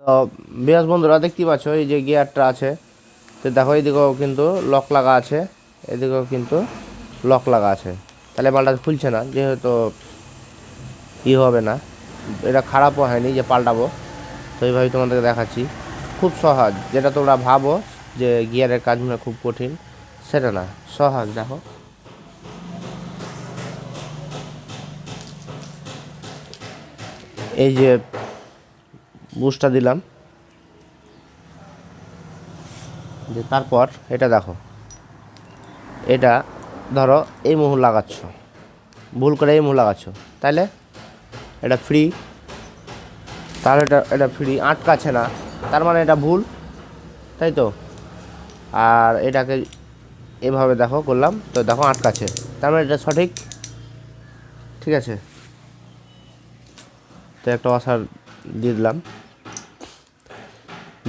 তো বিয়াস বন্ধুরা দেখতে পাচ্ছ এই যে গিয়ারটা আছে, তো দেখো এইদিকেও কিন্তু লক লাগা আছে, এদিকেও কিন্তু লক লাগা আছে। তাহলে মালটা খুলছে না, যেহেতু হবে না, এটা খারাপও হয়নি যে পাল্টাবো। তো এইভাবেই তোমাদেরকে দেখাচ্ছি, খুব সহজ। যেটা তোমরা ভাবো যে গিয়ারের কাজ মনে খুব কঠিন, সেটা না, সহজ। দেখো এই যে বুস্টটা দিলাম, যে তারপর এটা দেখো, এটা ধরো এই মুহুর লাগাচ্ছ, ভুল করে এই মুহুর লাগাচ্ছ, তাহলে এটা ফ্রি, তাহলে এটা ফ্রি, আটকাছে না, তার মানে এটা ভুল, তাই তো। আর এটাকে এভাবে দেখো করলাম, তো দেখো আটকাছে, তার মানে এটা সঠিক, ঠিক আছে। তো একটা ওয়াশার দিয়ে দিলাম,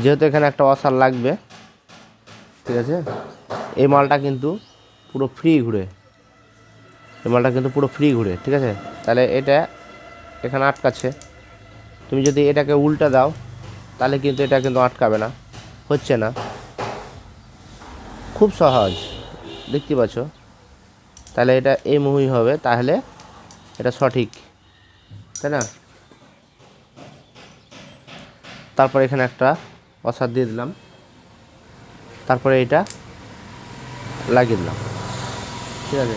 যেহেতু এখানে একটা ওয়াশার লাগবে, ঠিক আছে। এই মালটা কিন্তু পুরো ফ্রি ঘুরে, এই মালটা কিন্তু পুরো ফ্রি ঘুরে, ঠিক আছে। তাহলে এটা এখানে আটকাচ্ছে, তুমি যদি এটাকে উল্টা দাও তাহলে কিন্তু এটা কিন্তু আটকাবে না, হচ্ছে না। খুব সহজ, দেখতে পাচ্ছ। তাহলে এটা এই মুহুই হবে, তাহলে এটা সঠিক, তাই না। তারপর এখানে একটা ওয়াশার দিয়ে দিলাম, তারপরে এটা লাগিয়ে দিলাম, ঠিক আছে।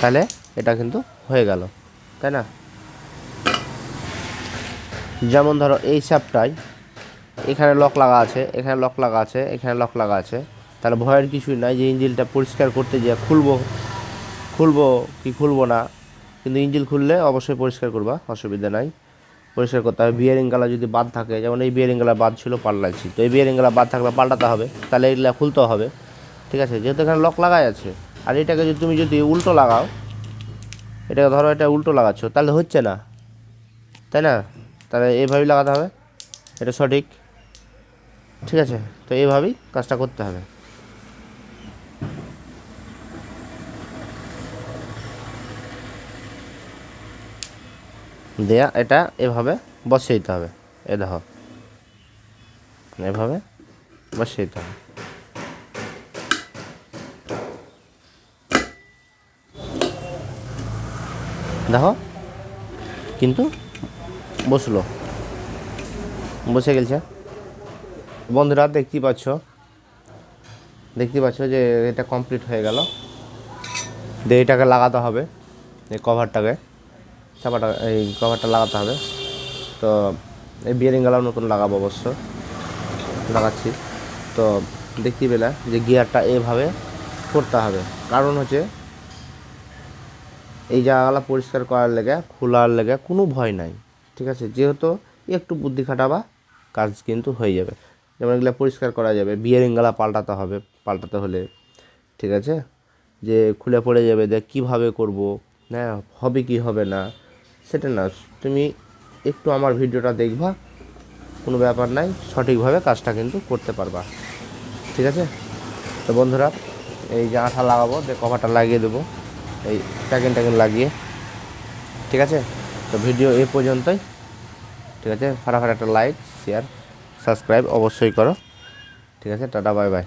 তাহলে এটা কিন্তু হয়ে গেল, তাই না। যেমন ধরো এই স্যাপটাই এখানে লক লাগা আছে, এখানে লক লাগা আছে, এখানে লক লাগা আছে, তাহলে ভয়ের কিছুই নাই যে ইঞ্জিনটা পরিষ্কার করতে গিয়ে খুলবো কি খুলবো না। কিন্তু ইঞ্জিন খুললে অবশ্যই পরিষ্কার করবা, অসুবিধা নাই, পরিষ্কার করতে হবে। বিয়ারিংগুলো যদি বাদ থাকে, যেমন এই বিয়ারিংগুলো বাদ ছিল, পাল্টাচ্ছি, তো এই বিয়ারিংগুলো বাদ থাকলে পাল্টাতে হবে, তাহলে এগুলো খুলতে হবে, ঠিক আছে। যেহেতু এখানে লক লাগাই আছে, আর এটাকে যদি তুমি উল্টো লাগাও, এটাকে ধরো এটা উল্টো লাগাচ্ছ, তাহলে হচ্ছে না, তাই না। তাহলে এইভাবেই লাগাতে হবে, এটা সঠিক, ঠিক আছে। তো এইভাবেই কাজটা করতে হবে। দেয়া এটা এভাবে বসিয়ে দিতে হবে, এ দেখো এভাবে বসিয়ে দিতে হবে, দেখো কিন্তু বসে গেছে। বন্ধুরা দেখতে পাচ্ছ যে এটা কমপ্লিট হয়ে গেল। দিয়ে এটাকে লাগাতে হবে, এই কভারটাকে, এই কভারটা লাগাতে হবে। তো এই বিয়ারিংগুলো নতুন লাগাবো, অবশ্য লাগাচ্ছি। তো দেখতে পেলে যে গিয়ারটা এভাবে করতে হবে, কারণ হচ্ছে এই জায়গাগুলো পরিষ্কার করার লেগে, খোলার লেগে কোনো ভয় নাই, ঠিক আছে। যেহেতু একটু বুদ্ধি খাটাবা, কাজ কিন্তু হয়ে যাবে। যেমন এগুলো পরিষ্কার করা যাবে, বিয়ারিংগুলো পাল্টাতে হলে, ঠিক আছে। যে খুলে পড়ে যাবে, দেখ কীভাবে করবো, হ্যাঁ হবে কি হবে না, সেটা না, তুমি একটু আমার ভিডিওটা দেখবা, কোনো ব্যাপার নাই, সঠিকভাবে কাজটা কিন্তু করতে পারবা, ঠিক আছে। তো বন্ধুরা, এই যে আঠা লাগাবো, যে কভারটা লাগিয়ে দেবো, এই ট্যাগিন লাগিয়ে, ঠিক আছে। তো ভিডিও এই পর্যন্তই, ঠিক আছে। ফাটাফাট একটা লাইক, শেয়ার, সাবস্ক্রাইব অবশ্যই করো, ঠিক আছে। Tata, bye bye.